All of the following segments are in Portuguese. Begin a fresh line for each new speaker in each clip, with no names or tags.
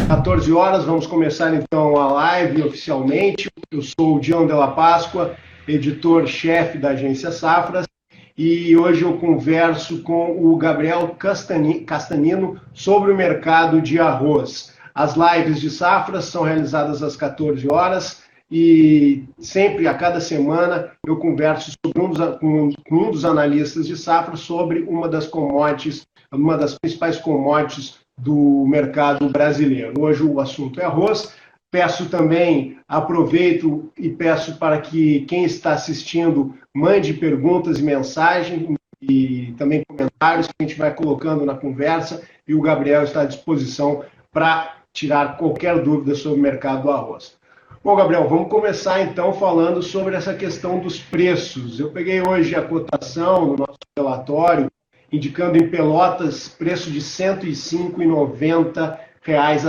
14 horas, vamos começar então a live oficialmente. Eu sou o Dião Della Páscoa, editor-chefe da Agência Safras, e hoje eu converso com o Gabriel Castanino sobre o mercado de arroz. As lives de Safras são realizadas às 14 horas e sempre, a cada semana, eu converso com um dos analistas de Safras sobre uma das principais commodities do mercado brasileiro. Hoje o assunto é arroz. Peço também, aproveito e peço para que quem está assistindo mande perguntas e mensagens e também comentários que a gente vai colocando na conversa e o Gabriel está à disposição para tirar qualquer dúvida sobre o mercado do arroz. Bom, Gabriel, vamos começar então falando sobre essa questão dos preços. Eu peguei hoje a cotação no nosso relatório, indicando em Pelotas preço de R$ 105,90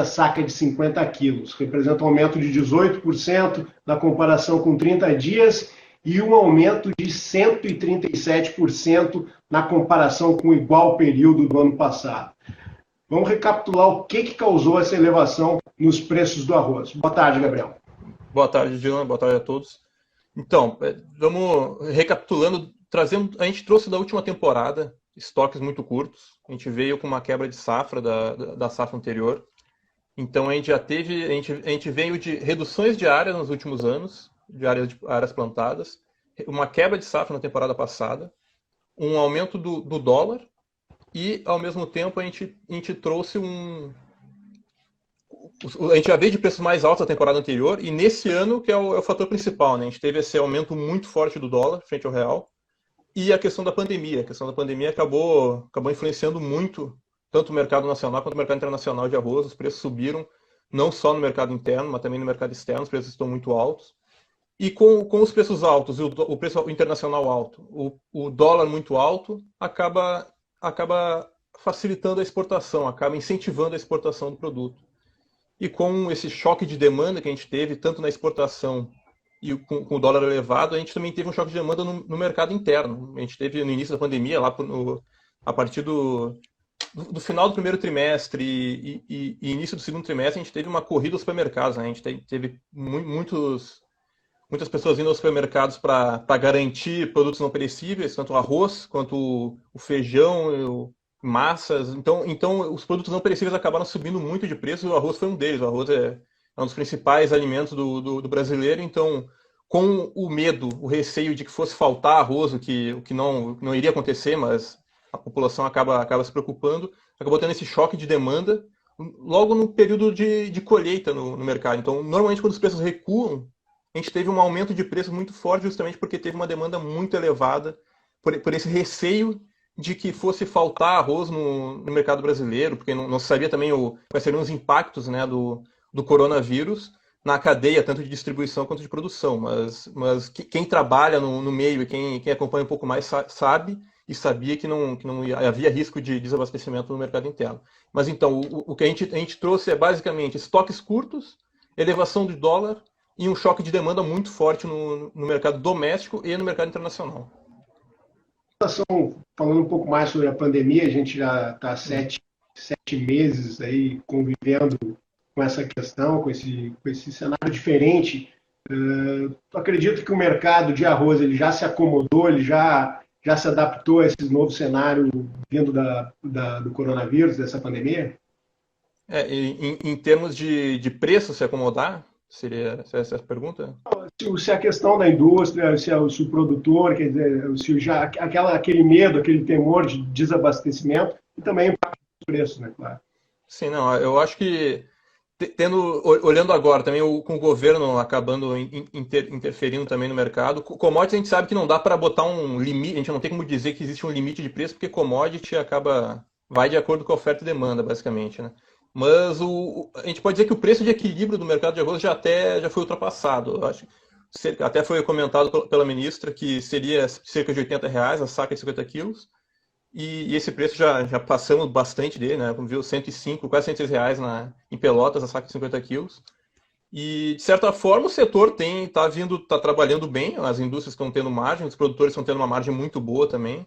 a saca de 50 quilos. Representa um aumento de 18% na comparação com 30 dias e um aumento de 137% na comparação com o igual período do ano passado. Vamos recapitular o que causou essa elevação nos preços do arroz. Boa tarde, Gabriel.
Boa tarde, Dylan. Boa tarde a todos. Então, vamos recapitulando, a gente trouxe da última temporada estoques muito curtos. A gente veio com uma quebra de safra da safra anterior. Então a gente veio de reduções de áreas nos últimos anos, de áreas plantadas, uma quebra de safra na temporada passada, um aumento do dólar e, ao mesmo tempo, a gente trouxe a gente já veio de preços mais altos da temporada anterior, e nesse ano que é o fator principal, né? A gente teve esse aumento muito forte do dólar frente ao real, e a questão da pandemia. A questão da pandemia acabou influenciando muito, tanto o mercado nacional quanto o mercado internacional de arroz. Os preços subiram, não só no mercado interno, mas também no mercado externo, os preços estão muito altos. E com os preços altos e o preço internacional alto, o dólar muito alto, acaba facilitando a exportação, acaba incentivando a exportação do produto. E com esse choque de demanda que a gente teve, tanto na exportação e com o dólar elevado, a gente também teve um choque de demanda no mercado interno. A gente teve no início da pandemia, a partir do final do primeiro trimestre e início do segundo trimestre, a gente teve uma corrida aos supermercados, né? A gente teve muitas pessoas indo aos supermercados para garantir produtos não perecíveis, tanto o arroz quanto o feijão, massas. Então os produtos não perecíveis acabaram subindo muito de preço, e o arroz foi um deles. O arroz é um dos principais alimentos do brasileiro. Então, com o medo, o receio de que fosse faltar arroz, o que não iria acontecer, mas a população acaba se preocupando, acabou tendo esse choque de demanda logo no período de colheita no mercado. Então, normalmente, quando os preços recuam, a gente teve um aumento de preço muito forte, justamente porque teve uma demanda muito elevada por esse receio de que fosse faltar arroz no mercado brasileiro, porque não se sabia também quais seriam os impactos, né, do coronavírus na cadeia, tanto de distribuição quanto de produção. Mas quem trabalha no meio e quem acompanha um pouco mais sabe e sabia que não havia risco de desabastecimento no mercado interno. Mas então, o que a gente trouxe é basicamente estoques curtos, elevação do dólar e um choque de demanda muito forte no mercado doméstico e no mercado internacional.
Falando um pouco mais sobre a pandemia, a gente já está há 7 meses aí convivendo com essa questão, com esse cenário diferente. Acredito que o mercado de arroz ele já se acomodou, ele já se adaptou a esse novo cenário vindo do coronavírus, dessa pandemia?
Em termos de preço se acomodar, seria essa a pergunta?
Se a questão da indústria, se o produtor, quer dizer, se já aquele medo, aquele temor de desabastecimento e também o impacto dos preços, né, claro.
Sim, não, eu acho que olhando agora também com o governo acabando interferindo também no mercado, commodities a gente sabe que não dá para botar um limite, a gente não tem como dizer que existe um limite de preço, porque commodity vai de acordo com a oferta e demanda, basicamente, né? Mas a gente pode dizer que o preço de equilíbrio do mercado de arroz já foi ultrapassado. Eu acho, até foi comentado pela ministra que seria cerca de R$ 80 a saca de 50 quilos. E esse preço já passamos bastante dele, né? Como viu, 105, quase R$ 106 em Pelotas, a saca de 50 quilos. E, de certa forma, o setor tá trabalhando bem, as indústrias estão tendo margem, os produtores estão tendo uma margem muito boa também.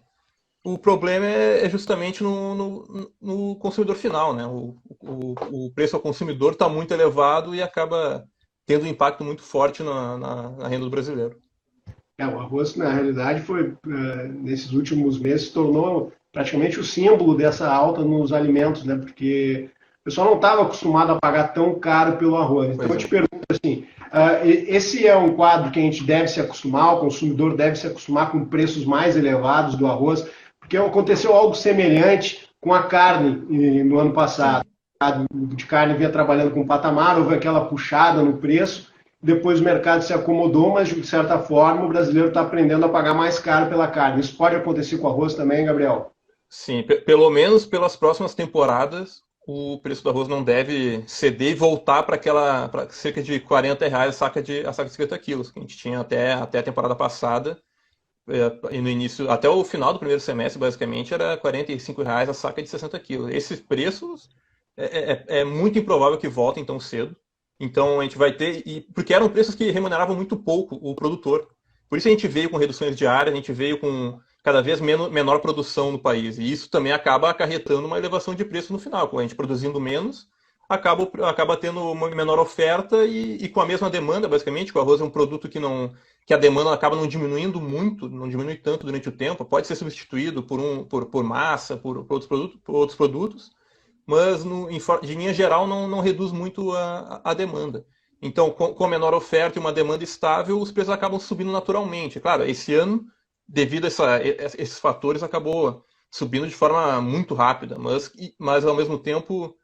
O problema é justamente no consumidor final, né? o preço ao consumidor está muito elevado e acaba tendo um impacto muito forte na renda do brasileiro.
O arroz, na realidade, foi, nesses últimos meses, se tornou praticamente o símbolo dessa alta nos alimentos, né? Porque o pessoal não estava acostumado a pagar tão caro pelo arroz. Então, eu te pergunto assim, esse é um quadro que a gente deve se acostumar, o consumidor deve se acostumar com preços mais elevados do arroz, porque aconteceu algo semelhante com a carne no ano passado. O de carne vinha trabalhando com um patamar, houve aquela puxada no preço, depois o mercado se acomodou, mas de certa forma o brasileiro está aprendendo a pagar mais caro pela carne. Isso pode acontecer com o arroz também, Gabriel?
Sim, pelo menos pelas próximas temporadas, o preço do arroz não deve ceder e voltar para cerca de R$ 40 a saca de 50 quilos, que a gente tinha até a temporada passada. E no início, até o final do primeiro semestre, basicamente, era R$ 45 a saca de 60 quilos. Esses preços é muito improvável que voltem tão cedo. Então a gente vai ter, porque eram preços que remuneravam muito pouco o produtor. Por isso a gente veio com reduções de área, a gente veio com cada vez menor produção no país. E isso também acaba acarretando uma elevação de preço no final. Com a gente produzindo menos, acaba tendo uma menor oferta e com a mesma demanda, basicamente, que o arroz é um produto que a demanda acaba não diminuindo muito, não diminui tanto durante o tempo, pode ser substituído por massa, por outros produtos, mas de linha geral não reduz muito a demanda. Então, com a menor oferta e uma demanda estável, os preços acabam subindo naturalmente. Claro, esse ano, devido a esses fatores, acabou subindo de forma muito rápida, mas ao mesmo tempo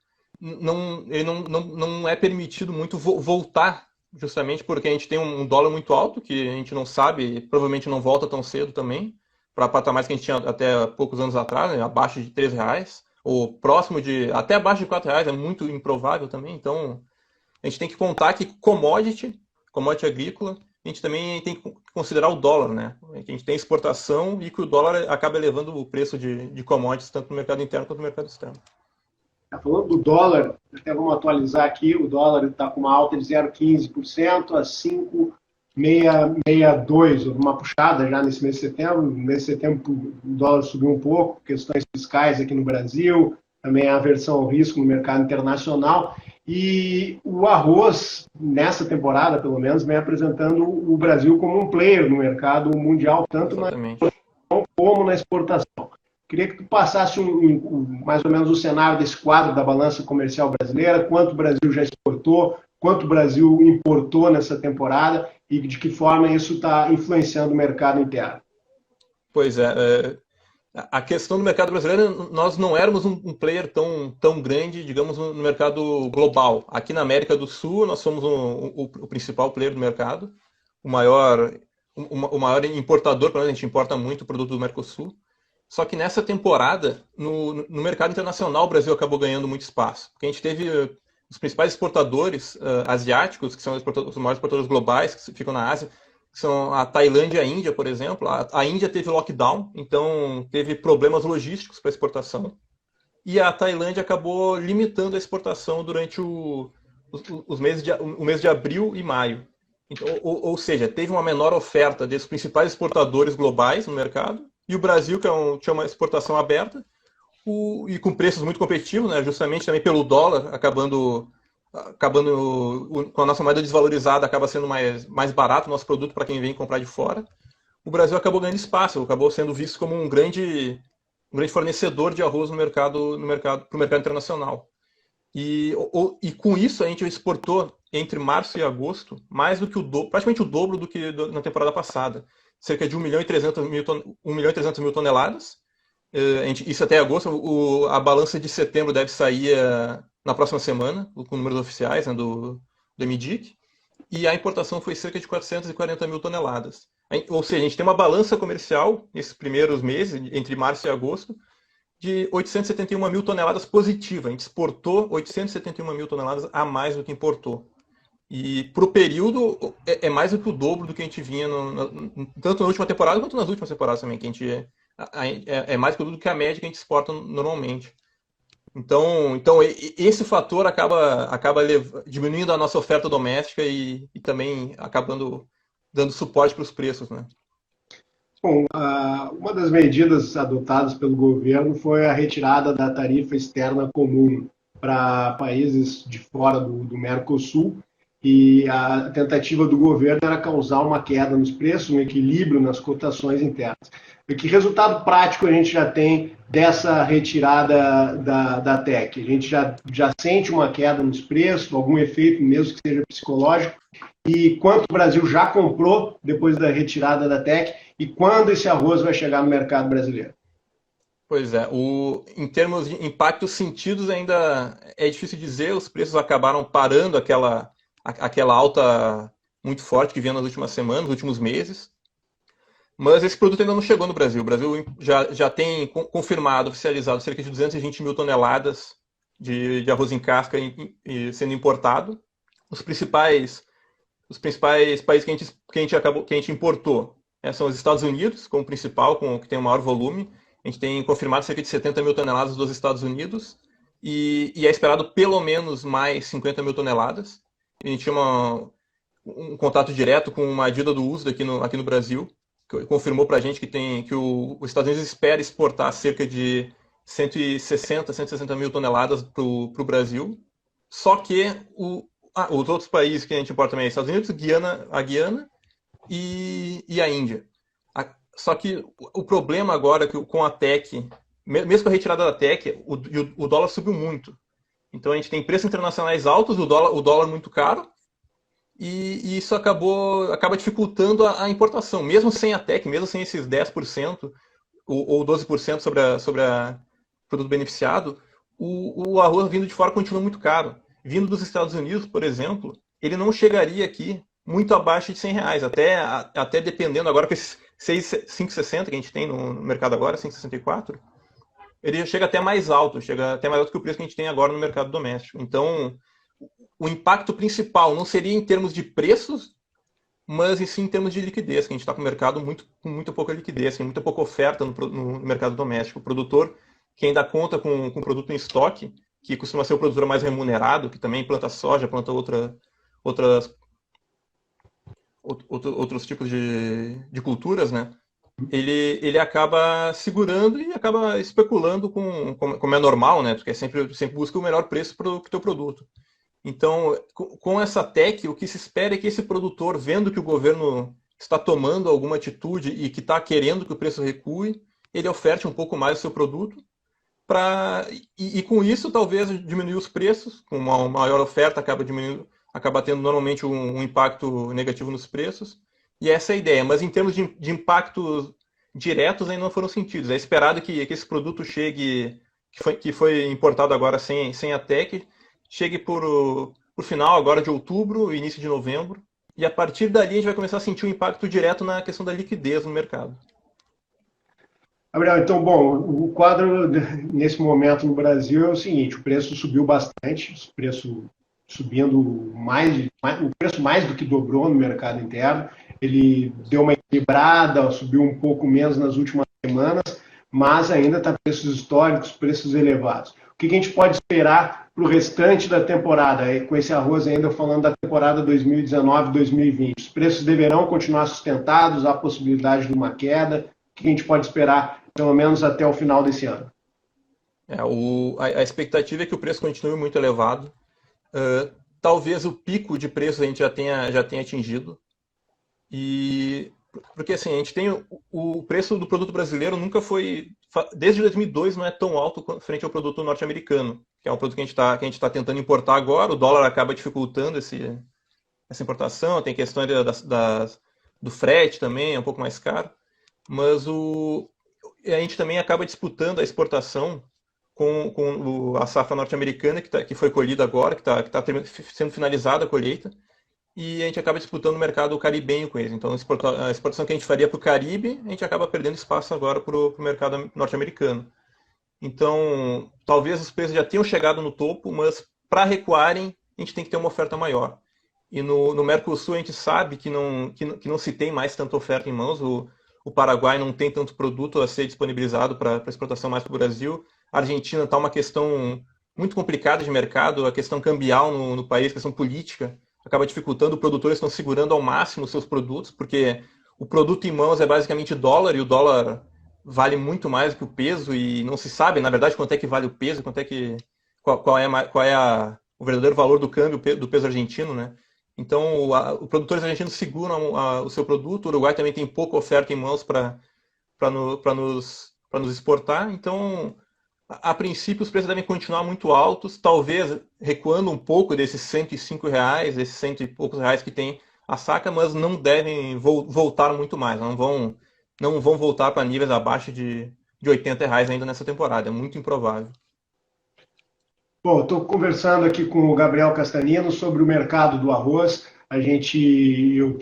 ele não é permitido muito voltar, justamente porque a gente tem um dólar muito alto, que a gente não sabe, provavelmente não volta tão cedo também, para patamares que a gente tinha até poucos anos atrás, né, abaixo de R$ 3, ou próximo até abaixo de R$ 4, é muito improvável também. Então, a gente tem que contar que commodity agrícola, a gente também tem que considerar o dólar, né? A gente tem exportação e que o dólar acaba elevando o preço de commodities, tanto no mercado interno quanto no mercado externo.
Falando do dólar, até vamos atualizar aqui, o dólar está com uma alta de 0,15% a 5,662, uma puxada já nesse mês de setembro. No mês de setembro o dólar subiu um pouco, questões fiscais aqui no Brasil, também a aversão ao risco no mercado internacional. E o arroz, nessa temporada, pelo menos, vem apresentando o Brasil como um player no mercado mundial, tanto
Exatamente.
na produção como na exportação. Queria que tu passasse mais ou menos o cenário desse quadro da balança comercial brasileira, quanto o Brasil já exportou, quanto o Brasil importou nessa temporada e de que forma isso está influenciando o mercado interno.
Pois é. A questão do mercado brasileiro, nós não éramos um player tão grande, digamos, no mercado global. Aqui na América do Sul, nós somos o principal player do mercado, o maior importador, pelo menos a gente importa muito produto do Mercosul. Só que nessa temporada, no mercado internacional, o Brasil acabou ganhando muito espaço. Porque a gente teve os principais exportadores asiáticos, que são os maiores exportadores globais, que ficam na Ásia, que são a Tailândia e a Índia, por exemplo. A Índia teve lockdown, então teve problemas logísticos para exportação. E a Tailândia acabou limitando a exportação durante o mês de abril e maio. Então, ou seja, teve uma menor oferta desses principais exportadores globais no mercado, e o Brasil, que tinha uma exportação aberta, e com preços muito competitivos, né, justamente também pelo dólar, acabando com a nossa moeda desvalorizada, acaba sendo mais barato o nosso produto para quem vem comprar de fora. O Brasil acabou ganhando espaço, acabou sendo visto como um grande fornecedor de arroz para o mercado internacional. E com isso a gente exportou entre março e agosto mais do que praticamente o dobro do que na temporada passada. Cerca de 1.300.000 toneladas. Isso até agosto. A balança de setembro deve sair na próxima semana, com números oficiais, né, do MDIC. E a importação foi cerca de 440.000 toneladas. Ou seja, a gente tem uma balança comercial nesses primeiros meses, entre março e agosto, de 871.000 toneladas positiva. A gente exportou 871.000 toneladas a mais do que importou. E para o período é mais do que o dobro do que a gente vinha tanto na última temporada quanto nas últimas temporadas também, que a gente é mais do que a média que a gente exporta normalmente. Então esse fator acaba diminuindo a nossa oferta doméstica e também acabando dando suporte para os preços, né?
Bom, uma das medidas adotadas pelo governo foi a retirada da tarifa externa comum. para países de fora do Mercosul, e a tentativa do governo era causar uma queda nos preços, um equilíbrio nas cotações internas. E que resultado prático a gente já tem dessa retirada da TEC? A gente já sente uma queda nos preços, algum efeito mesmo que seja psicológico, e quanto o Brasil já comprou depois da retirada da TEC, e quando esse arroz vai chegar no mercado brasileiro?
Pois é, em termos de impactos sentidos ainda é difícil dizer, os preços acabaram parando aquela alta muito forte que vinha nas últimas semanas, nos últimos meses, mas esse produto ainda não chegou no Brasil. O Brasil já tem confirmado, oficializado, cerca de 220 mil toneladas de arroz em casca sendo importado. Os principais países que a gente importou são os Estados Unidos, como principal, que tem o maior volume. A gente tem confirmado cerca de 70 mil toneladas dos Estados Unidos e é esperado pelo menos mais 50 mil toneladas. A gente tinha um contato direto com uma Dida do USDA aqui no Brasil, que confirmou para a gente que os Estados Unidos espera exportar cerca de 160 mil toneladas para o Brasil. Só que os outros países que a gente importa também são os Estados Unidos, a Guiana e a Índia. Só que o problema agora é que com a TEC, mesmo com a retirada da TEC, o dólar subiu muito. Então a gente tem preços internacionais altos, o dólar muito caro, e isso acaba dificultando a importação. Mesmo sem a TEC, mesmo sem esses 10% ou 12% sobre a produto beneficiado, o arroz vindo de fora continua muito caro. Vindo dos Estados Unidos, por exemplo, ele não chegaria aqui muito abaixo de R$ 100, até dependendo agora com esses 5,60 que a gente tem no mercado agora, 5,64, ele chega até mais alto, chega até mais alto que o preço que a gente tem agora no mercado doméstico. Então, o impacto principal não seria em termos de preços, mas sim em termos de liquidez, que a gente está com o mercado com muito pouca liquidez, com muita pouca oferta no mercado doméstico. O produtor que ainda conta com produto em estoque, que costuma ser o produtor mais remunerado, que também planta soja, planta outros tipos de culturas, né? Ele acaba segurando e acaba especulando como é normal, né? Porque sempre busca o melhor preço para o teu produto. Então, com essa TEC, o que se espera é que esse produtor, vendo que o governo está tomando alguma atitude e que está querendo que o preço recue, ele oferte um pouco mais o seu produto, e com isso talvez diminuir os preços, com uma maior oferta acaba tendo normalmente um impacto negativo nos preços, e essa é a ideia. Mas em termos de impactos diretos ainda não foram sentidos. É esperado que esse produto chegue, que foi importado agora sem a TEC, chegue por final agora de outubro, início de novembro, e a partir dali a gente vai começar a sentir um impacto direto na questão da liquidez no mercado.
Gabriel, então, bom, o quadro nesse momento no Brasil é o seguinte: o preço subiu bastante, o preço subindo o preço mais do que dobrou no mercado interno. Ele deu uma equilibrada, subiu um pouco menos nas últimas semanas, mas ainda está preços históricos, preços elevados. O que a gente pode esperar para o restante da temporada, com esse arroz ainda falando da temporada 2019-2020? Os preços deverão continuar sustentados, há possibilidade de uma queda? O que a gente pode esperar, pelo menos até o final desse ano?
A expectativa é que o preço continue muito elevado. Talvez o pico de preço a gente já tenha atingido. Porque assim, a gente tem o preço do produto brasileiro nunca foi, desde 2002 não é tão alto frente ao produto norte-americano, que é um produto que a gente tá tentando importar agora. O dólar acaba dificultando essa importação, tem questão do frete também, é um pouco mais caro, mas a gente também acaba disputando a exportação com a safra norte-americana que foi colhida agora, que está sendo finalizada a colheita, e a gente acaba disputando o mercado caribenho com eles. Então, a exportação que a gente faria para o Caribe, a gente acaba perdendo espaço agora para o mercado norte-americano. Então, talvez os preços já tenham chegado no topo, mas para recuarem, a gente tem que ter uma oferta maior. E no Mercosul, a gente sabe que não se tem mais tanta oferta em mãos. O Paraguai não tem tanto produto a ser disponibilizado para exportação mais para o Brasil. A Argentina está uma questão muito complicada de mercado, a questão cambial no país, a questão política, acaba dificultando. Os produtores estão segurando ao máximo os seus produtos, porque o produto em mãos é basicamente dólar, e o dólar vale muito mais que o peso, e não se sabe, na verdade, quanto é que vale o peso, quanto é que o verdadeiro valor do câmbio do peso argentino, né? Então, os produtores argentinos seguram o seu produto, o Uruguai também tem pouca oferta em mãos para nos exportar. Então, a princípio, os preços devem continuar muito altos, talvez recuando um pouco desses R$ 105, desses cento e poucos reais que tem a saca, mas não devem voltar muito mais, não vão voltar para níveis abaixo de R$ 80 ainda nessa temporada, é muito improvável.
Bom, estou conversando aqui com o Gabriel Castanino sobre o mercado do arroz. Eu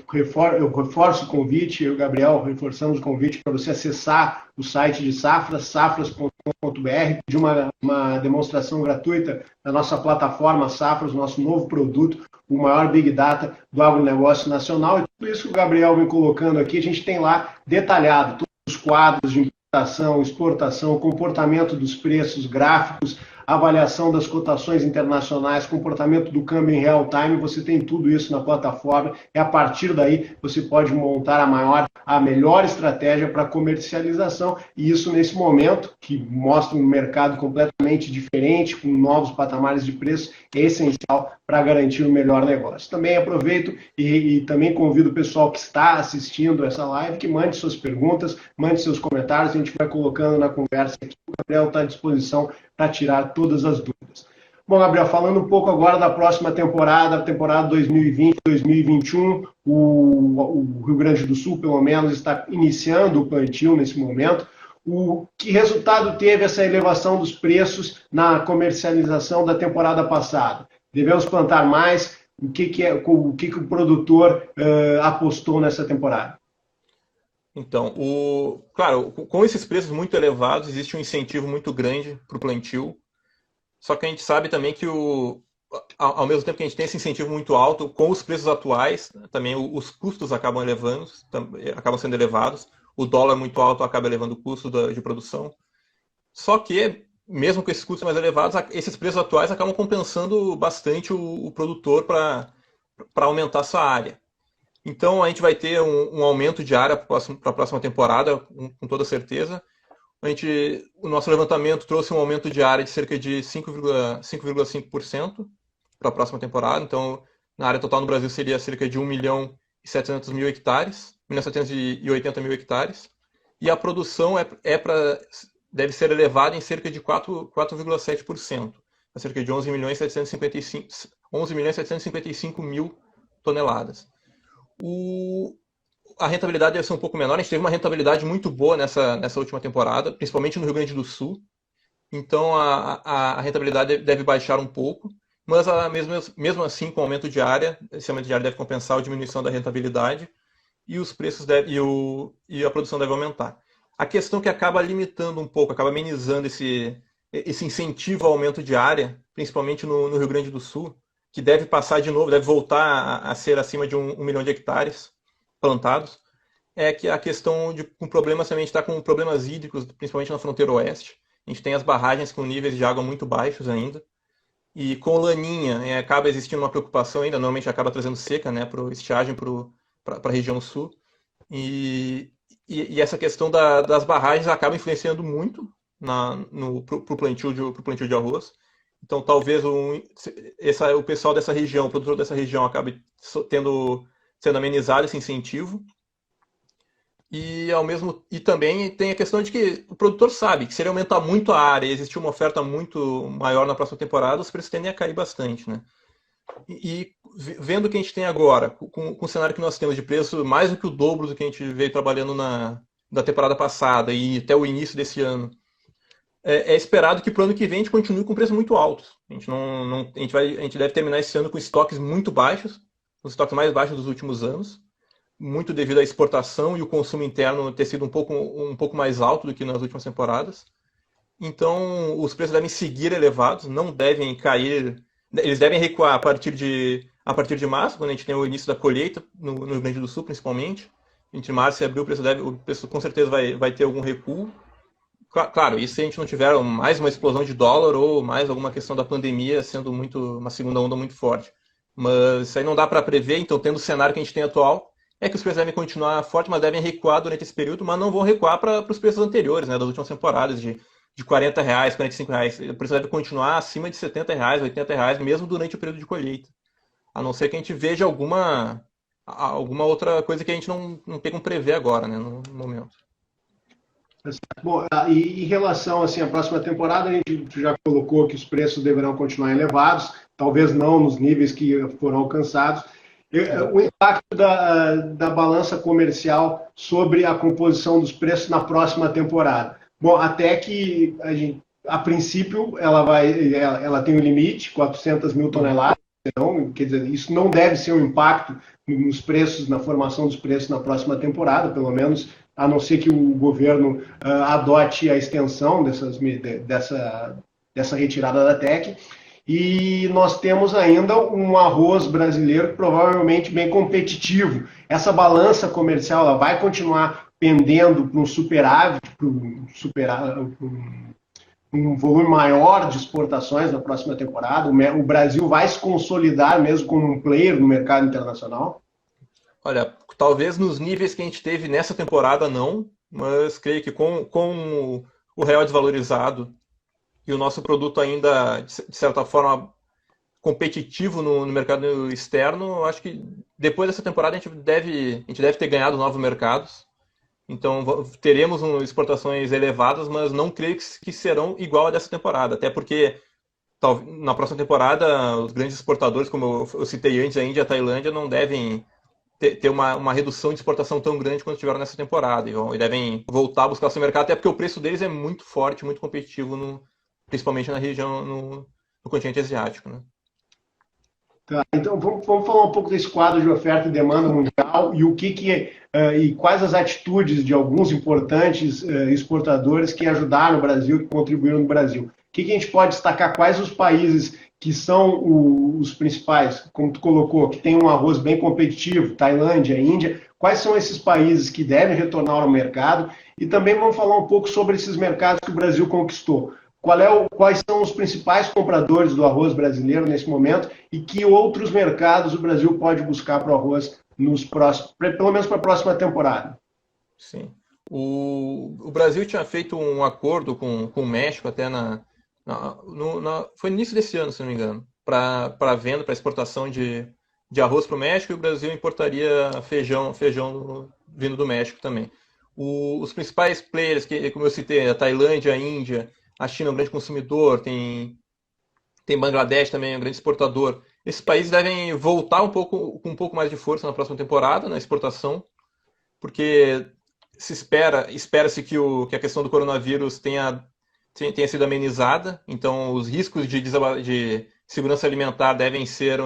reforço o convite, eu e o Gabriel reforçamos o convite para você acessar o site de Safras, safras.com.br, pedir uma demonstração gratuita da nossa plataforma Safras, nosso novo produto, o maior Big Data do agronegócio nacional. E tudo isso que o Gabriel vem colocando aqui, a gente tem lá detalhado, todos os quadros de importação, exportação, comportamento dos preços, gráficos, avaliação das cotações internacionais, comportamento do câmbio em real time, você tem tudo isso na plataforma e a partir daí você pode montar a melhor estratégia para comercialização e isso nesse momento, que mostra um mercado completamente diferente, com novos patamares de preço, é essencial para garantir o melhor negócio. Também aproveito e também convido o pessoal que está assistindo essa live que mande suas perguntas, mande seus comentários, a gente vai colocando na conversa aqui, o Gabriel está à disposição para tirar todas as dúvidas. Bom, Gabriel, falando um pouco agora da próxima temporada, a temporada 2020-2021, o Rio Grande do Sul, pelo menos, está iniciando o plantio nesse momento. Que resultado teve essa elevação dos preços na comercialização da temporada passada? Devemos plantar mais? O que o produtor apostou nessa temporada?
Então, claro, com esses preços muito elevados, existe um incentivo muito grande para o plantio. Só que a gente sabe também que, ao mesmo tempo que a gente tem esse incentivo muito alto, com os preços atuais, também os custos acabam sendo elevados. O dólar muito alto acaba elevando o custo de produção. Só que, mesmo com esses custos mais elevados, esses preços atuais acabam compensando bastante o produtor para aumentar sua área. Então, a gente vai ter um aumento de área para a próxima temporada, com toda certeza. O nosso levantamento trouxe um aumento de área de cerca de 5,5% para a próxima temporada. Então, na área total no Brasil seria cerca de 1.700.000 hectares, 1.780.000 hectares. E a produção deve ser elevada em cerca de 4,7%, a cerca de 11.755.000 toneladas. A rentabilidade deve ser um pouco menor. A gente teve uma rentabilidade muito boa nessa última temporada, principalmente no Rio Grande do Sul. Então a rentabilidade deve baixar um pouco, mas mesmo assim, com o aumento de área, esse aumento de área deve compensar a diminuição da rentabilidade e os preços e a produção deve aumentar. A questão que acaba limitando um pouco, acaba amenizando esse incentivo ao aumento de área, principalmente no Rio Grande do Sul, que deve passar de novo, deve voltar a ser acima de 1 milhão de hectares plantados, é que a questão com problemas também está com problemas hídricos, principalmente na fronteira oeste. A gente tem as barragens com níveis de água muito baixos ainda. E com laninha, acaba existindo uma preocupação ainda, normalmente acaba trazendo seca, né, estiagem para a região sul. E essa questão das barragens acaba influenciando muito para o plantio de arroz. Então, talvez o pessoal dessa região, o produtor dessa região, acabe sendo amenizado esse incentivo. E também tem a questão de que o produtor sabe que se ele aumentar muito a área e existir uma oferta muito maior na próxima temporada, os preços tendem a cair bastante, né? E vendo o que a gente tem agora, com o cenário que nós temos de preço mais do que o dobro do que a gente veio trabalhando da temporada passada e até o início desse ano, é esperado que para o ano que vem a gente continue com preços muito altos. A gente deve terminar esse ano com estoques muito baixos, os estoques mais baixos dos últimos anos, muito devido à exportação e o consumo interno ter sido um pouco mais alto do que nas últimas temporadas. Então, os preços devem seguir elevados, não devem cair. Eles devem recuar a partir de março, quando a gente tem o início da colheita, no Rio Grande do Sul, principalmente. Entre março e abril, o preço com certeza vai ter algum recuo. Claro, isso se a gente não tiver mais uma explosão de dólar ou mais alguma questão da pandemia sendo uma segunda onda muito forte. Mas isso aí não dá para prever, então, tendo o cenário que a gente tem atual, é que os preços devem continuar fortes, mas devem recuar durante esse período, mas não vão recuar para os preços anteriores, né, das últimas temporadas, de de R$ 40, R$ 45. O preço deve continuar acima de R$ 70, R$ 80, mesmo durante o período de colheita. A não ser que a gente veja alguma outra coisa que a gente não tem como prever agora, né, no momento.
Bom, e em relação assim, à próxima temporada, a gente já colocou que os preços deverão continuar elevados, talvez não nos níveis que foram alcançados. O impacto da balança comercial sobre a composição dos preços na próxima temporada. Bom, até que a princípio ela tem um limite, 400 mil toneladas. Então, quer dizer, isso não deve ser um impacto nos preços, na formação dos preços na próxima temporada, pelo menos, a não ser que o governo adote a extensão dessa retirada da TEC. E nós temos ainda um arroz brasileiro provavelmente bem competitivo. Essa balança comercial ela vai continuar pendendo para um superávit, um volume maior de exportações na próxima temporada. O Brasil vai se consolidar mesmo como um player no mercado internacional?
Olha, talvez nos níveis que a gente teve nessa temporada não, mas creio que com o real desvalorizado e o nosso produto ainda, de certa forma, competitivo no mercado externo, acho que depois dessa temporada a gente deve ter ganhado novos mercados. Então teremos exportações elevadas, mas não creio que serão igual a dessa temporada. Até porque na próxima temporada os grandes exportadores, como eu citei antes, a Índia e a Tailândia, não devem ter uma redução de exportação tão grande quanto tiveram nessa temporada. E devem voltar a buscar o seu mercado, até porque o preço deles é muito forte, muito competitivo, principalmente na região, no continente asiático, né?
Tá, então vamos falar um pouco desse quadro de oferta e demanda mundial e e quais as atitudes de alguns importantes exportadores que ajudaram o Brasil, que contribuíram no Brasil. O que a gente pode destacar? Quais os países que são os principais, como tu colocou, que tem um arroz bem competitivo, Tailândia, Índia, quais são esses países que devem retornar ao mercado? E também vamos falar um pouco sobre esses mercados que o Brasil conquistou. Quais são os principais compradores do arroz brasileiro nesse momento e que outros mercados o Brasil pode buscar para o arroz pelo menos para a próxima temporada?
Sim. O Brasil tinha feito um acordo com o México até foi no início desse ano, se não me engano, para venda, para exportação de arroz para o México, e o Brasil importaria feijão vindo do México também. Os principais players, como eu citei, a Tailândia, a Índia, a China é um grande consumidor, tem Bangladesh também, é um grande exportador. Esses países devem voltar com um pouco mais de força na próxima temporada, na exportação, porque espera-se que a questão do coronavírus tenha sido amenizada, então os riscos de segurança alimentar devem ser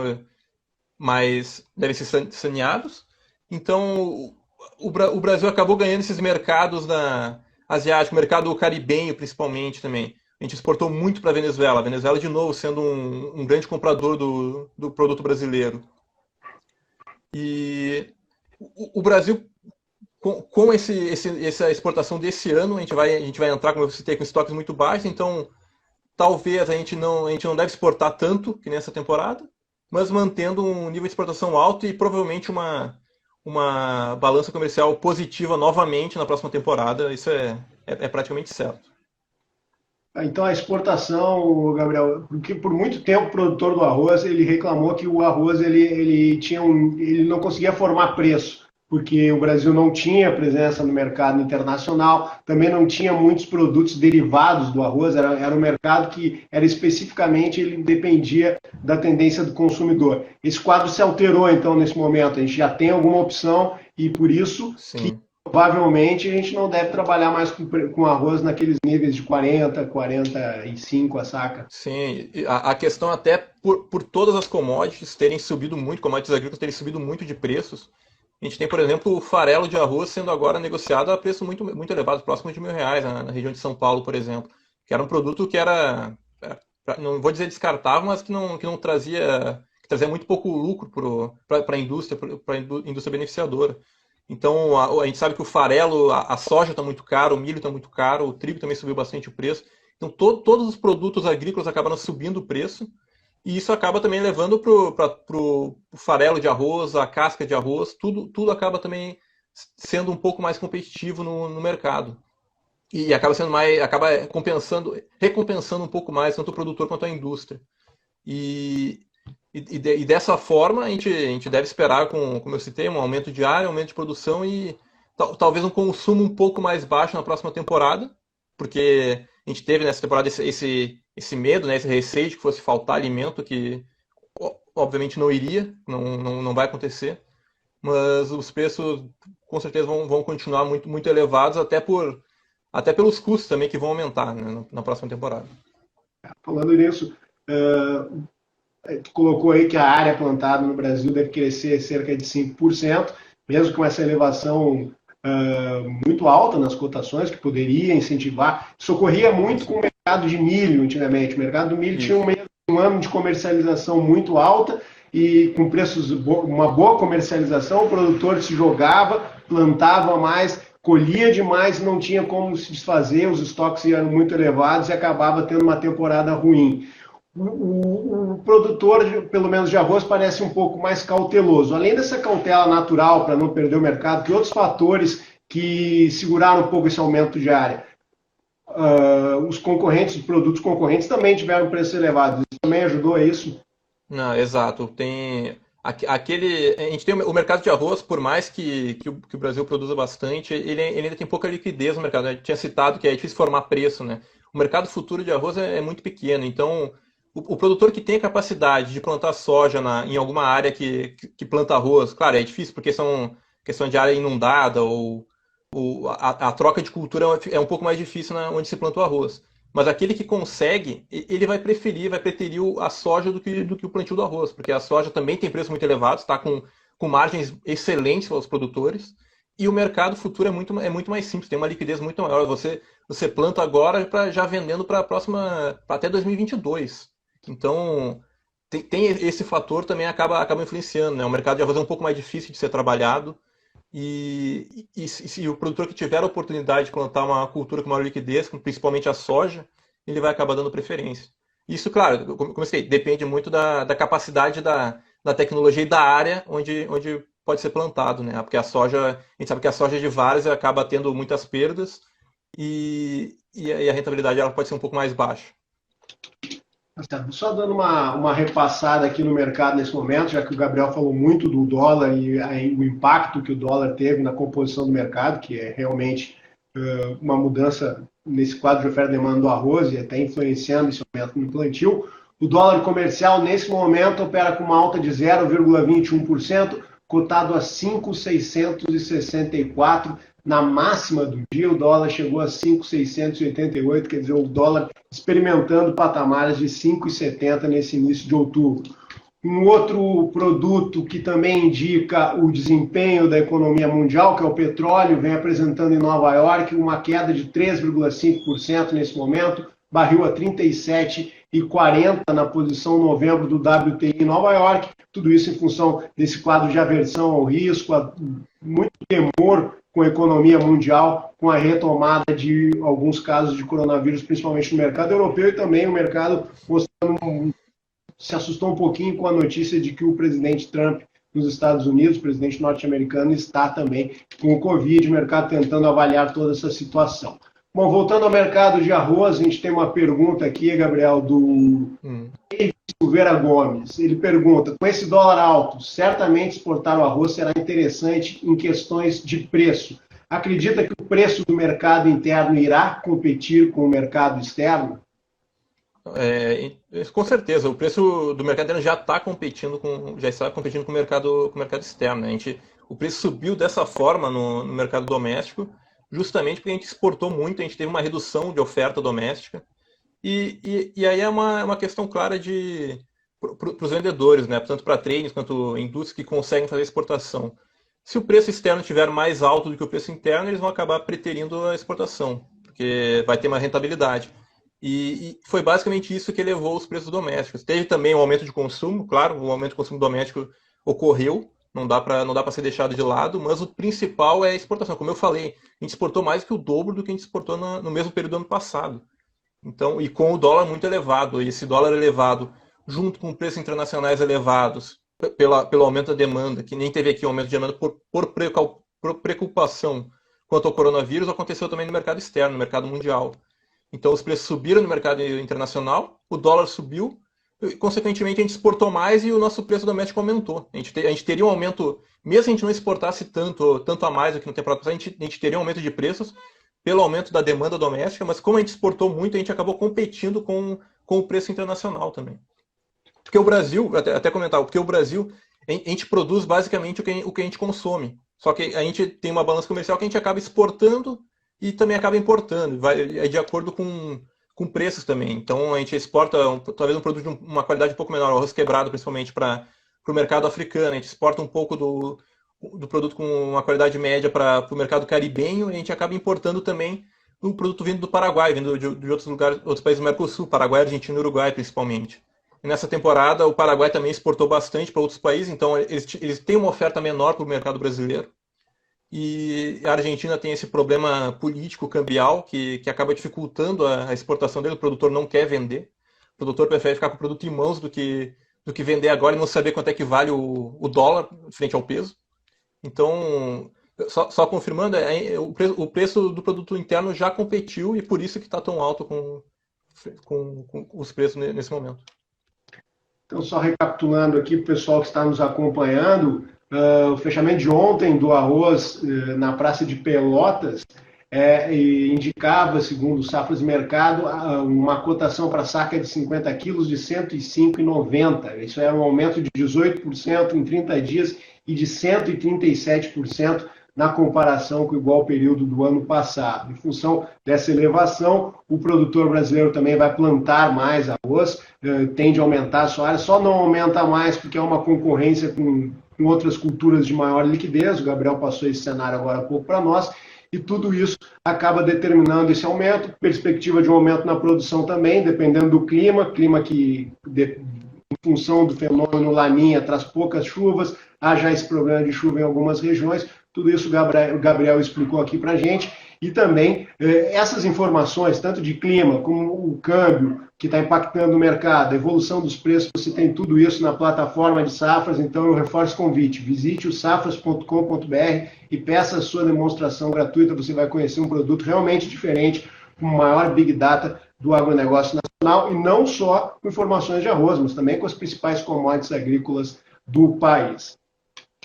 saneados. Então o Brasil acabou ganhando esses mercados asiático, mercado caribenho principalmente também. A gente exportou muito para a Venezuela. A Venezuela, de novo, sendo um grande comprador do produto brasileiro. E o Brasil, com essa exportação desse ano, a gente vai entrar, como eu citei, com estoques muito baixos. Então, talvez a gente não deve exportar tanto que nessa temporada, mas mantendo um nível de exportação alto e provavelmente uma balança comercial positiva novamente na próxima temporada. Isso é praticamente certo.
Então a exportação, Gabriel, porque por muito tempo o produtor do arroz ele reclamou que o arroz ele não conseguia formar preço, porque o Brasil não tinha presença no mercado internacional, também não tinha muitos produtos derivados do arroz, era um mercado que era especificamente, ele dependia da tendência do consumidor. Esse quadro se alterou então nesse momento, a gente já tem alguma opção e por isso que provavelmente a gente não deve trabalhar mais com arroz naqueles níveis de 40, 45 a saca.
Sim, a questão até por todas as commodities terem subido muito, commodities agrícolas terem subido muito de preços. A gente tem, por exemplo, o farelo de arroz sendo agora negociado a preço muito, muito elevado, próximo de R$ 1.000 na região de São Paulo, por exemplo. Que era um produto que não vou dizer descartável, mas que não trazia muito pouco lucro para a indústria beneficiadora. Então, a gente sabe que o farelo, a soja está muito caro, o milho está muito caro, o trigo também subiu bastante o preço. Então, todos os produtos agrícolas acabaram subindo o preço, e isso acaba também levando para o farelo de arroz, a casca de arroz, tudo acaba também sendo um pouco mais competitivo no mercado. e acaba sendo mais, acaba recompensando um pouco mais tanto o produtor quanto a indústria. E, e dessa forma a gente deve esperar, como eu citei, um aumento de área, um aumento de produção e talvez um consumo um pouco mais baixo na próxima temporada, porque a gente teve nessa temporada esse medo, né, esse receio de que fosse faltar alimento, que obviamente não iria, não vai acontecer, mas os preços com certeza vão continuar muito elevados, até pelos custos também que vão aumentar, né, na próxima temporada.
Falando nisso, tu colocou aí que a área plantada no Brasil deve crescer cerca de 5%, mesmo com essa elevação muito alta nas cotações, que poderia incentivar. Isso ocorria muito com o mercado de milho antigamente. O mercado do milho tinha um ano de comercialização muito alta e com preços, uma boa comercialização, o produtor se jogava, plantava mais, colhia demais, não tinha como se desfazer, os estoques eram muito elevados e acabava tendo uma temporada ruim. O produtor, pelo menos de arroz, parece um pouco mais cauteloso. Além dessa cautela natural para não perder o mercado, que outros fatores que seguraram um pouco esse aumento de área? Os concorrentes, os produtos concorrentes também tiveram preços elevados. Isso também ajudou a isso?
Não, exato. A gente tem o mercado de arroz, por mais que o Brasil produza bastante, ele ainda tem pouca liquidez no mercado. Eu tinha citado que é difícil formar preço, né? O mercado futuro de arroz é muito pequeno, então o produtor que tem a capacidade de plantar soja em alguma área que planta arroz, claro, é difícil porque são questão de área inundada ou a troca de cultura é um pouco mais difícil onde se planta o arroz. Mas aquele que consegue, ele vai preferir a soja do que o plantio do arroz, porque a soja também tem preços muito elevados, está com margens excelentes para os produtores, e o mercado futuro é muito mais simples, tem uma liquidez muito maior. Você planta agora já vendendo para a próxima, para até 2022. Então, tem esse fator também acaba influenciando, né? O mercado de arroz é um pouco mais difícil de ser trabalhado, e se o produtor que tiver a oportunidade de plantar uma cultura com maior liquidez, principalmente a soja, ele vai acabar dando preferência. Isso, claro, como eu sei, depende muito da capacidade da tecnologia e da área onde pode ser plantado, né? Porque a gente sabe que a soja de várzea acaba tendo muitas perdas e a rentabilidade ela pode ser um pouco mais baixa.
Só dando uma repassada aqui no mercado nesse momento, já que o Gabriel falou muito do dólar e o impacto que o dólar teve na composição do mercado, que é realmente uma mudança nesse quadro de oferta e demanda do arroz e até influenciando esse aumento no plantio. O dólar comercial, nesse momento, opera com uma alta de 0,21%, cotado a 5.664. Na máxima do dia, o dólar chegou a 5.688, quer dizer, o dólar experimentando patamares de 5,70 nesse início de outubro. Um outro produto que também indica o desempenho da economia mundial, que é o petróleo, vem apresentando em Nova York uma queda de 3,5% nesse momento, barril a 37,40 na posição novembro do WTI em Nova York. Tudo isso em função desse quadro de aversão ao risco, muito temor com a economia mundial, com a retomada de alguns casos de coronavírus, principalmente no mercado europeu, e também o mercado se assustou um pouquinho com a notícia de que o presidente Trump nos Estados Unidos, o presidente norte-americano, está também com o Covid, o mercado tentando avaliar toda essa situação. Bom, voltando ao mercado de arroz, a gente tem uma pergunta aqui, Gabriel, do Silveira Gomes. Ele pergunta, com esse dólar alto, certamente exportar o arroz será interessante em questões de preço. Acredita que o preço do mercado interno irá competir com o mercado externo?
Com certeza, o preço do mercado interno já está competindo com o mercado externo, né? O preço subiu dessa forma no mercado doméstico, justamente porque a gente exportou muito, a gente teve uma redução de oferta doméstica. E aí é uma questão clara para os vendedores, né? Tanto para traders quanto indústrias que conseguem fazer exportação. Se o preço externo estiver mais alto do que o preço interno, eles vão acabar preterindo a exportação, porque vai ter mais rentabilidade. E foi basicamente isso que elevou os preços domésticos. Teve também um aumento de consumo, claro, o aumento de consumo doméstico ocorreu, não dá para ser deixado de lado, mas o principal é a exportação. Como eu falei, a gente exportou mais que o dobro do que a gente exportou no mesmo período do ano passado. Então, e com o dólar muito elevado, e esse dólar elevado, junto com preços internacionais elevados, pelo aumento da demanda, que nem teve aqui um aumento de demanda por preocupação quanto ao coronavírus, aconteceu também no mercado externo, no mercado mundial. Então, os preços subiram no mercado internacional, o dólar subiu, e, consequentemente, a gente exportou mais e o nosso preço doméstico aumentou. A gente teria um aumento, mesmo se a gente não exportasse tanto a mais do que no temporada passada, a gente teria um aumento de preços pelo aumento da demanda doméstica, mas como a gente exportou muito, a gente acabou competindo com o preço internacional também. Porque o Brasil, até comentar, porque o Brasil, a gente produz basicamente o que a gente consome. Só que a gente tem uma balança comercial que a gente acaba exportando e também acaba importando. É de acordo com preços também. Então a gente exporta talvez um produto de uma qualidade um pouco menor, o arroz quebrado principalmente para o mercado africano. A gente exporta um pouco do produto com uma qualidade média para o mercado caribenho e a gente acaba importando também um produto vindo do Paraguai, vindo de outros lugares, outros países do Mercosul, Paraguai, Argentina e Uruguai principalmente. E nessa temporada o Paraguai também exportou bastante para outros países, então eles têm uma oferta menor para o mercado brasileiro. E a Argentina tem esse problema político cambial que acaba dificultando a exportação dele. O produtor não quer vender. O produtor prefere ficar com o produto em mãos do que vender agora e não saber quanto é que vale o dólar frente ao peso. Então, só confirmando, o preço do produto interno já competiu e por isso que está tão alto com os preços nesse momento.
Então, só recapitulando aqui para o pessoal que está nos acompanhando, o fechamento de ontem do arroz na Praça de Pelotas indicava, segundo o Safras Mercado, uma cotação para saca de 50 quilos de R$ 105,90. Isso é um aumento de 18% em 30 dias e de 137% na comparação com o igual período do ano passado. Em função dessa elevação, o produtor brasileiro também vai plantar mais arroz, tende a aumentar a sua área, só não aumenta mais porque é uma concorrência com outras culturas de maior liquidez. O Gabriel passou esse cenário agora há pouco para nós, e tudo isso acaba determinando esse aumento, perspectiva de um aumento na produção também, dependendo do clima que, em função do fenômeno Laninha, traz poucas chuvas, há já esse problema de chuva em algumas regiões. Tudo isso o Gabriel explicou aqui para a gente. E também essas informações, tanto de clima como o câmbio que está impactando o mercado, a evolução dos preços, você tem tudo isso na plataforma de Safras. Então eu reforço o convite, visite o safras.com.br e peça a sua demonstração gratuita. Você vai conhecer um produto realmente diferente, com o maior Big Data do agronegócio nacional, e não só com informações de arroz, mas também com as principais commodities agrícolas do país.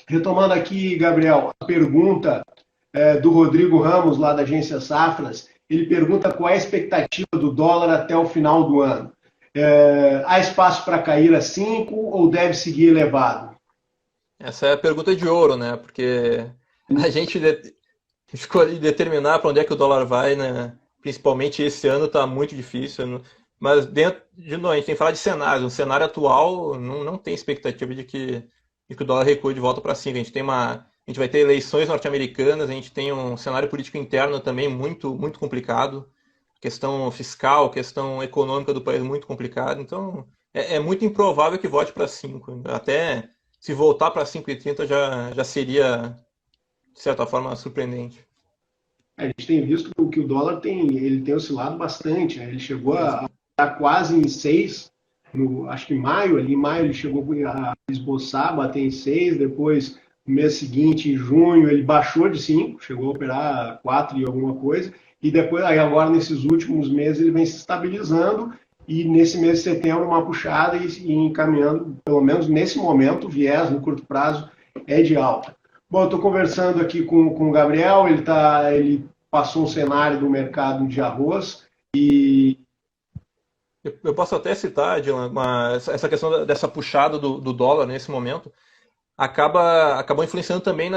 Retomando aqui, Gabriel, a pergunta do Rodrigo Ramos, lá da agência Safras. Ele pergunta qual é a expectativa do dólar até o final do ano. Há espaço para cair a 5 ou deve seguir elevado?
Essa é a pergunta de ouro, né? Porque a gente escolher determinar para onde é que o dólar vai, né? Principalmente esse ano está muito difícil. Mas dentro de nós, a gente tem que falar de cenários. No cenário atual, não tem expectativa de que o dólar recue de volta para 5. A gente vai ter eleições norte-americanas, a gente tem um cenário político interno também muito, muito complicado, questão fiscal, questão econômica do país muito complicada. Então, é muito improvável que volte para 5. Até se voltar para 5,30 já seria, de certa forma, surpreendente.
A gente tem visto que o dólar ele tem oscilado bastante, né? Ele chegou a estar quase em 6, acho que em maio ele chegou a esboçar, bater em 6, depois no mês seguinte, em junho, ele baixou de 5, chegou a operar 4 e alguma coisa, e depois, aí agora nesses últimos meses, ele vem se estabilizando, e nesse mês de setembro uma puxada e encaminhando, pelo menos nesse momento, o viés no curto prazo é de alta. Bom, eu estou conversando aqui com o Gabriel, ele passou um cenário do mercado de arroz e...
Eu posso até citar, Dylan, essa questão dessa puxada do dólar nesse momento, acabou influenciando também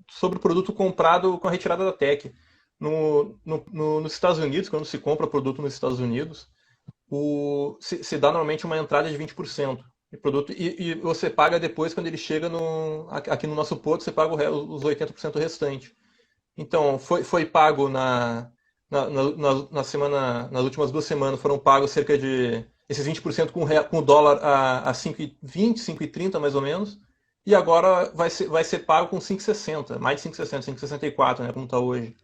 sobre o produto comprado com a retirada da TEC. Nos Estados Unidos, quando se compra produto nos Estados Unidos, se dá normalmente uma entrada de 20% de produto e você paga depois quando ele chega aqui no nosso porto, você paga os 80% restante. Então, foi pago nas últimas 2 semanas, foram pagos cerca de esses 20% com o dólar a 5,20, 5,30 mais ou menos, e agora vai ser pago com 5,60, mais de 5,60, 5,64, né, como está hoje.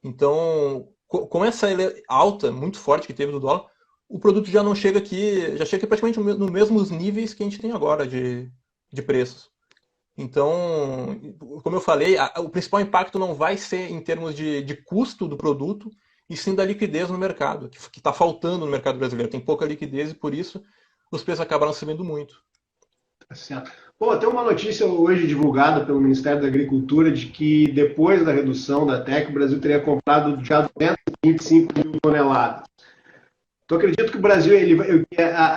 Então, com essa alta muito forte que teve do dólar, o produto já não chega aqui, já chega praticamente nos mesmos níveis que a gente tem agora de preços. Então, como eu falei, o principal impacto não vai ser em termos de custo do produto, e sim da liquidez no mercado, que está faltando no mercado brasileiro. Tem pouca liquidez e, por isso, os preços acabaram subindo muito.
Tá certo. Pô, tem uma notícia hoje divulgada pelo Ministério da Agricultura de que depois da redução da TEC, o Brasil teria comprado já 225 mil toneladas. Tu acredita que o Brasil,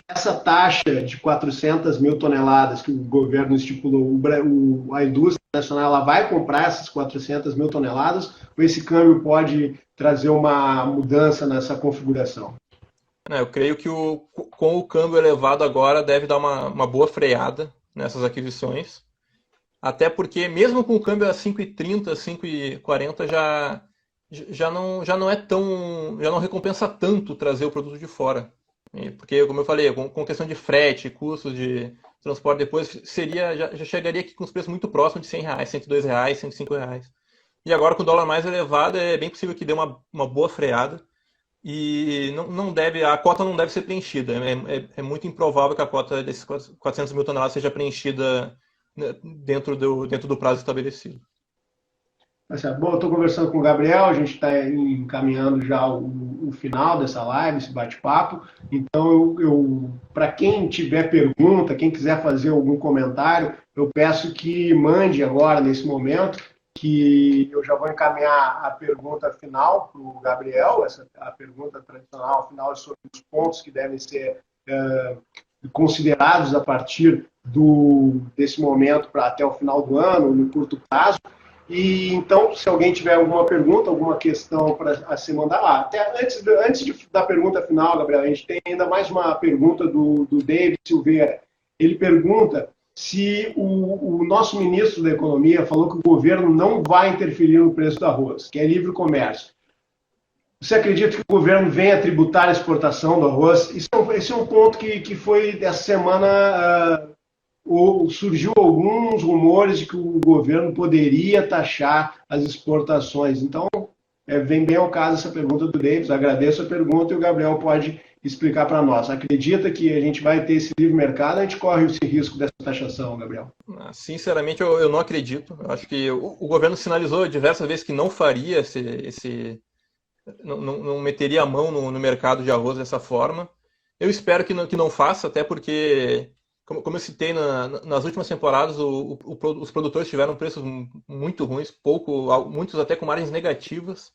essa taxa de 400 mil toneladas que o governo estipulou, a indústria nacional ela vai comprar essas 400 mil toneladas ou esse câmbio pode trazer uma mudança nessa configuração?
Eu creio que com o câmbio elevado agora deve dar uma boa freada nessas aquisições. Até porque, mesmo com o câmbio a 5,30, 5,40, já não é tão. Já não recompensa tanto trazer o produto de fora. Porque, como eu falei, com questão de frete, custos de transporte depois, já chegaria aqui com os preços muito próximos de R$ 100, R$ 102, R$ 105. E agora, com o dólar mais elevado, é bem possível que dê uma boa freada. E a cota não deve ser preenchida. É muito improvável que a cota desses 400 mil toneladas seja preenchida, né, dentro do prazo estabelecido.
Bom, eu estou conversando com o Gabriel, a gente está encaminhando já o final dessa live, esse bate-papo. Então, para quem tiver pergunta, quem quiser fazer algum comentário, eu peço que mande agora, nesse momento, que eu já vou encaminhar a pergunta final para o Gabriel, a pergunta tradicional final sobre os pontos que devem ser considerados a partir desse momento para até o final do ano, no curto prazo. E então, se alguém tiver alguma pergunta, alguma questão para se mandar lá. Até antes da pergunta final, Gabriel, a gente tem ainda mais uma pergunta do David Silveira. Ele pergunta se o nosso ministro da Economia falou que o governo não vai interferir no preço do arroz, que é livre comércio. Você acredita que o governo venha tributar a exportação do arroz? Esse é um ponto que foi, essa semana, surgiu alguns rumores de que o governo poderia taxar as exportações. Então, vem bem ao caso essa pergunta do Davis. Agradeço a pergunta e o Gabriel pode explicar para nós. Acredita que a gente vai ter esse livre mercado? A gente corre esse risco dessa taxação, Gabriel?
Sinceramente, eu não acredito. Eu acho que o governo sinalizou diversas vezes que não faria não meteria a mão no mercado de arroz dessa forma. Eu espero que não faça, até porque, como eu citei nas últimas temporadas, os produtores tiveram preços muito ruins, muitos até com margens negativas.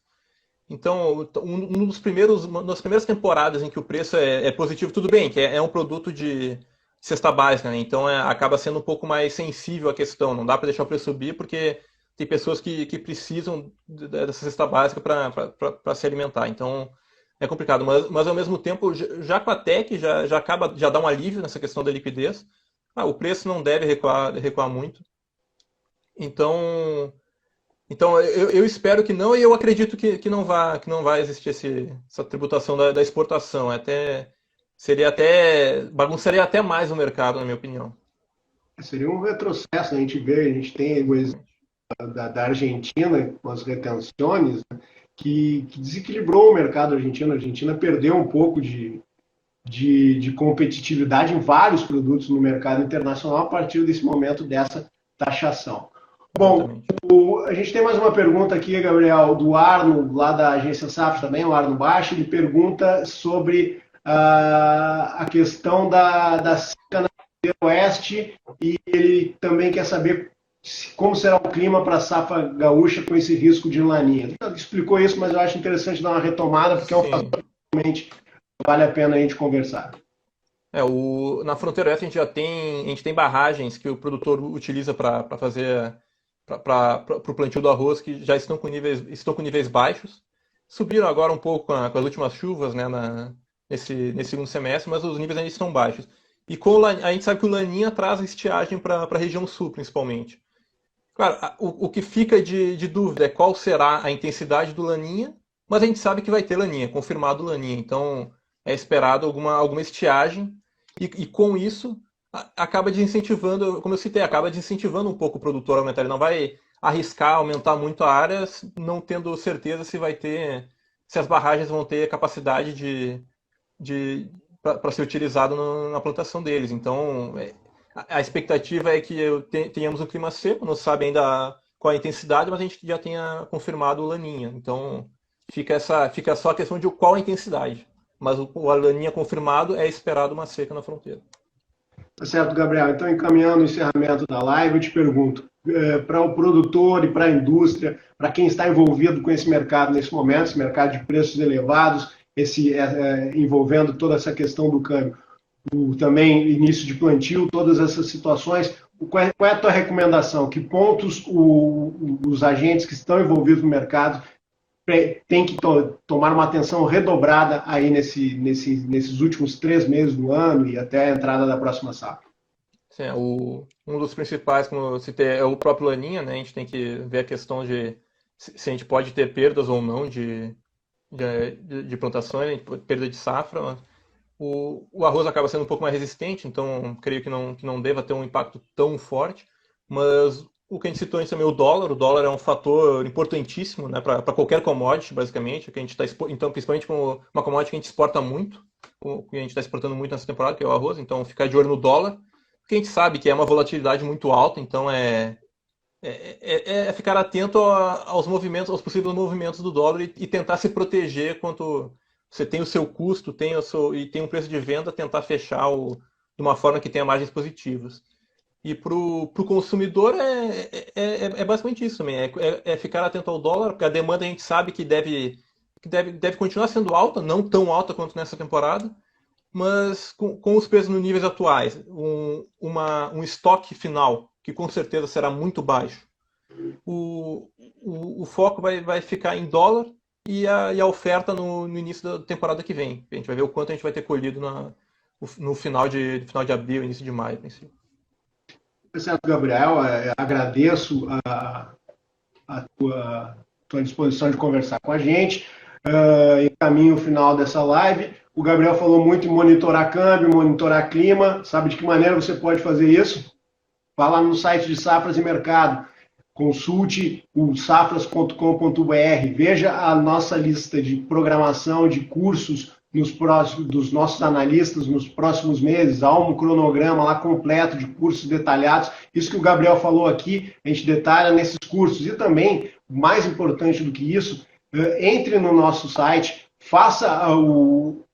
Então, uma das primeiras temporadas em que o preço é positivo, tudo bem, que é um produto de cesta básica, né? Então acaba sendo um pouco mais sensível à questão. Não dá para deixar o preço subir porque tem pessoas que precisam dessa cesta básica para se alimentar. Então é complicado. Mas ao mesmo tempo, já com a TEC já dá um alívio nessa questão da liquidez. O preço não deve recuar muito. Então eu espero que não, e eu acredito que não vai existir essa tributação da exportação. Bagunçaria até mais o mercado, na minha opinião.
Seria um retrocesso, a gente vê, a gente tem o exemplo da Argentina com as retenções, né, que desequilibrou o mercado argentino. A Argentina perdeu um pouco de competitividade em vários produtos no mercado internacional a partir desse momento dessa taxação. Bom, a gente tem mais uma pergunta aqui, Gabriel, do Arno, lá da agência Safra também, o Arno Baixo. Ele pergunta sobre a questão da seca na Oeste e ele também quer saber como será o clima para a safra gaúcha com esse risco de laninha. Ele explicou isso, mas eu acho interessante dar uma retomada, porque é um fator que realmente vale a pena a gente conversar.
Na fronteira oeste a gente tem barragens que o produtor utiliza para fazer para o plantio do arroz que já estão com níveis baixos. Subiram agora um pouco com as últimas chuvas, né, nesse segundo semestre, mas os níveis ainda estão baixos. E a gente sabe que o laninha traz estiagem para a região sul, principalmente. Claro, o que fica de dúvida é qual será a intensidade do laninha, mas a gente sabe que vai ter laninha, confirmado laninha. Então é esperado alguma estiagem e com isso acaba desincentivando, como eu citei, acaba desincentivando um pouco o produtor a aumentar. Ele não vai arriscar aumentar muito a área, não tendo certeza se as barragens vão ter capacidade para ser utilizado na plantação deles. Então, a expectativa é que tenhamos um clima seco, não se sabe ainda qual a intensidade, mas a gente já tenha confirmado o Laninha. Então, fica só a questão de qual a intensidade. Mas o Laninha confirmado é esperado uma seca na fronteira.
Tá certo, Gabriel. Então, encaminhando o encerramento da live, eu te pergunto, para o produtor e para a indústria, para quem está envolvido com esse mercado nesse momento, esse mercado de preços elevados, envolvendo toda essa questão do câmbio, também início de plantio, todas essas situações, qual é a tua recomendação? Que pontos os agentes que estão envolvidos no mercado têm que tomar uma atenção redobrada aí nesses últimos 3 meses do ano e até a entrada da próxima safra?
Sim, um dos principais, como eu citei, é o próprio Laninha, né? A gente tem que ver a questão de se a gente pode ter perdas ou não de plantações, perda de safra. O arroz acaba sendo um pouco mais resistente, então creio que não deva ter um impacto tão forte, mas o que a gente citou antes também, o dólar é um fator importantíssimo, né, para qualquer commodity, basicamente, que a gente então, principalmente com uma commodity que a gente exporta muito, que a gente está exportando muito nessa temporada, que é o arroz, então ficar de olho no dólar, porque a gente sabe que é uma volatilidade muito alta, então é ficar atento aos movimentos, aos possíveis movimentos do dólar e tentar se proteger quanto você tem o seu custo, e tem um preço de venda, tentar fechar de uma forma que tenha margens positivas. E para o consumidor é basicamente isso também, é ficar atento ao dólar, porque a demanda a gente sabe que deve continuar sendo alta, não tão alta quanto nessa temporada, mas com os preços nos níveis atuais, um estoque final, que com certeza será muito baixo, o foco vai ficar em dólar e a oferta no início da temporada que vem. A gente vai ver o quanto a gente vai ter colhido no final de abril, início de maio.
Certo, Gabriel, agradeço a tua disposição de conversar com a gente. Encaminho o final dessa live. O Gabriel falou muito em monitorar câmbio, monitorar clima. Sabe de que maneira você pode fazer isso? Vá lá no site de Safras e Mercado. Consulte o safras.com.br. Veja a nossa lista de programação de cursos dos nossos analistas nos próximos meses. Há um cronograma lá completo de cursos detalhados. Isso que o Gabriel falou aqui, a gente detalha nesses cursos. E também, mais importante do que isso, entre no nosso site,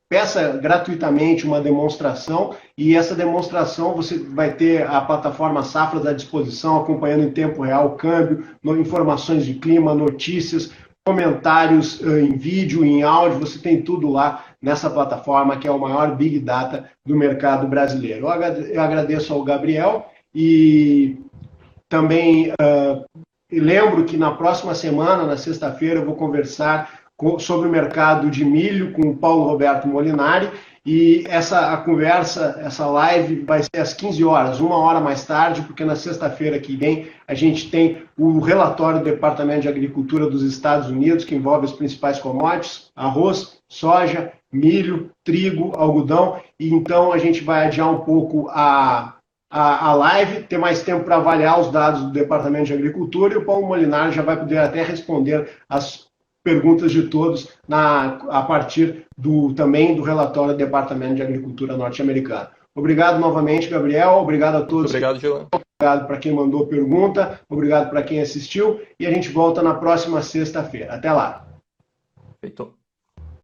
peça gratuitamente uma demonstração, e essa demonstração você vai ter a plataforma Safras à disposição, acompanhando em tempo real o câmbio, informações de clima, notícias, comentários em vídeo, em áudio, você tem tudo lá nessa plataforma, que é o maior Big Data do mercado brasileiro. Eu agradeço ao Gabriel e também lembro que na próxima semana, na sexta-feira, eu vou conversar sobre o mercado de milho com o Paulo Roberto Molinari, e essa live vai ser às 15 horas, 1 hora mais tarde, porque na sexta-feira que vem a gente tem o relatório do Departamento de Agricultura dos Estados Unidos, que envolve as principais commodities, arroz, soja, milho, trigo, algodão, e então a gente vai adiar um pouco a live, ter mais tempo para avaliar os dados do Departamento de Agricultura, e o Paulo Molinari já vai poder até responder as perguntas de todos a partir também do relatório do Departamento de Agricultura norte-americano. Obrigado novamente, Gabriel. Obrigado a todos.
Obrigado, Gilão.
Obrigado para quem mandou pergunta. Obrigado para quem assistiu. E a gente volta na próxima sexta-feira. Até lá.
Feito.